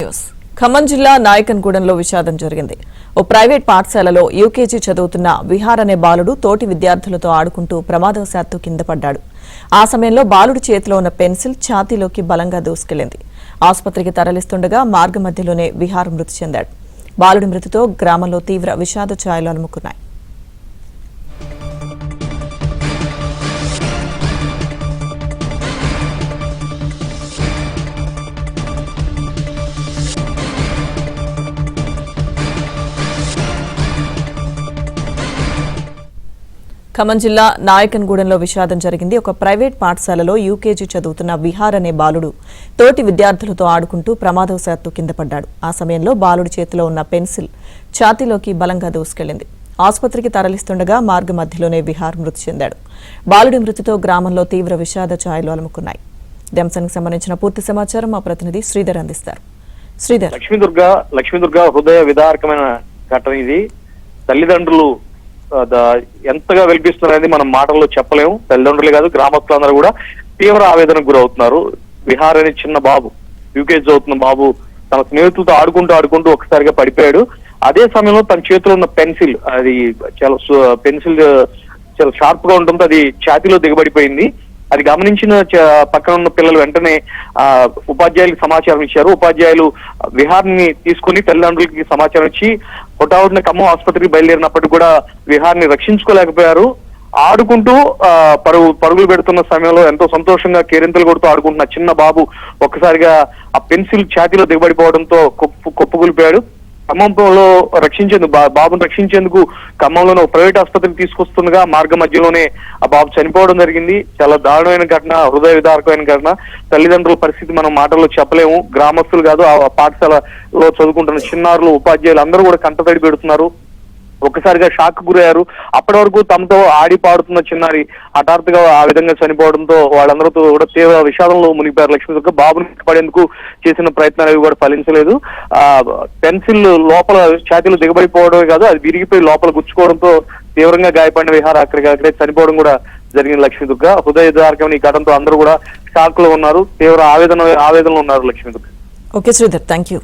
News. Khammam జిల్లా నాయకన్గూడెంలో విషాదం జరిగింది. ఓ ప్రైవేట్ పాఠశాలలో యూకేజీ చదువుతున్న విహార్ అనే బాలుడు తోటి విద్యార్థులతో ఆడుకుంటూ ప్రమాదవశాత్తు కింద పడ్డాడు. ఆ సమయంలో బాలుడి చేతిలో ఉన్న పెన్సిల్ ఛాతీలోకి బలంగా దూసుకెళ్లింది. ఆసుపత్రికి తరలిస్తుండగా మార్గ మధ్యలోనే విహార్ మృతి చెందాడు. బాలుడి మృతితో గ్రామంలో తీవ్ర విషాద ఛాయలు అలుముకున్నాయి. ఖమ్మం జిల్లా నాయకన్గూడెంలో విషాదం జరిగింది. ఒక ప్రైవేట్ పాఠశాలలో యూకేజీ చదువుతున్న విహార్ అనే బాలుడు తోటి విద్యార్థులతో ఆడుకుంటూ ప్రమాదవశాత్తు కింద పడ్డాడు. ఆ సమయంలో బాలుడి చేతిలో ఉన్న పెన్సిల్ ఛాతీలోకి బలంగా దూసుకెళ్లింది. ఆసుపత్రికి తరలిస్తుండగా మార్గ మధ్యలోనే విహార్ మృతి చెందాడు. బాలుడి మృతితో గ్రామంలో తీవ్ర విషాద ఛాయలు అలుముకున్నాయి. ఈ అంశానికి సంబంధించిన పూర్తి సమాచారం మా ప్రతినిధి శ్రీధర్ అందిస్తారు. శ్రీధర్. లక్ష్మీదుర్గ హృదయ విదారకమైన ఘటన ఇది. తల్లిదండ్రులు ఎంతగా వెలిపిస్తున్నారనేది మనం మాటల్లో చెప్పలేము. తల్లిదండ్రులే కాదు, గ్రామస్తులందరూ కూడా తీవ్ర ఆవేదనకు గురవుతున్నారు. విహార్ అనే చిన్న బాబు, యూకేజీ చదువుతున్న బాబు తన స్నేహితులతో ఆడుకుంటూ ఒకసారిగా పడిపోయాడు. అదే సమయంలో తన చేతిలో ఉన్న పెన్సిల్, అది పెన్సిల్ చాలా షార్ప్ గా ఉంటుంది, అది ఛాతీలో దిగబడిపోయింది. అది గమనించిన పక్కన ఉన్న పిల్లలు వెంటనే ఉపాధ్యాయులకు సమాచారం ఇచ్చారు. ఉపాధ్యాయులు విహార్ ని తీసుకుని తల్లిదండ్రులకి సమాచారం ఇచ్చి హుటాహుటిన ఖమ్మం ఆసుపత్రికి బయలుదేరినప్పటికీ కూడా విహార్ ని రక్షించుకోలేకపోయారు. ఆడుకుంటూ పరుగులు పెడుతున్న సమయంలో ఎంతో సంతోషంగా కేరింతలు కొడుతూ ఆడుకుంటున్న చిన్న బాబు ఒక్కసారిగా ఆ పెన్సిల్ ఛాతీలో దిగబడిపోవడంతో కుప్పకూలిపోయాడు. ఖమ్మంలో బాబును రక్షించేందుకు ఖమ్మంలోని ఒక ప్రైవేట్ ఆసుపత్రికి తీసుకొస్తుండగా మార్గ మధ్యలోనే ఆ బాబు చనిపోవడం జరిగింది. చాలా దారుణమైన ఘటన, హృదయ విదారకమైన ఘటన. తల్లిదండ్రుల పరిస్థితి మనం మాటల్లో చెప్పలేము. గ్రామస్తులు కాదు, ఆ పాఠశాలలో చదువుకుంటున్న చిన్నారులు, ఉపాధ్యాయులు అందరూ కూడా కంటతడి పెడుతున్నారు. ఒక్కసారిగా షాక్ గురయ్యారు. అప్పటి వరకు తమతో ఆడి పాడుతున్న చిన్నారి హఠాత్తుగా ఆ విధంగా చనిపోవడంతో వాళ్ళందరితో కూడా తీవ్ర విషాదంలో మునిగిపోయారు. లక్ష్మీదుర్గ బాబుని పడేందుకు చేసిన ప్రయత్నాలు అవి కూడా ఫలించలేదు. పెన్సిల్ లోపల ఛాతీలో దిగబడిపోవడమే కాదు, అది విరిగిపోయి లోపల గుచ్చుకోవడంతో తీవ్రంగా గాయపడిన విహార్ అక్కడికక్కడే చనిపోవడం కూడా జరిగింది. లక్ష్మీదుర్గ హృదయ విదారకమైన ఈ ఘటనతో అందరూ కూడా షాక్ లో ఉన్నారు, తీవ్ర ఆవేదనలో ఉన్నారు. Lakshmi Durga. Okay Sridhar, thank you.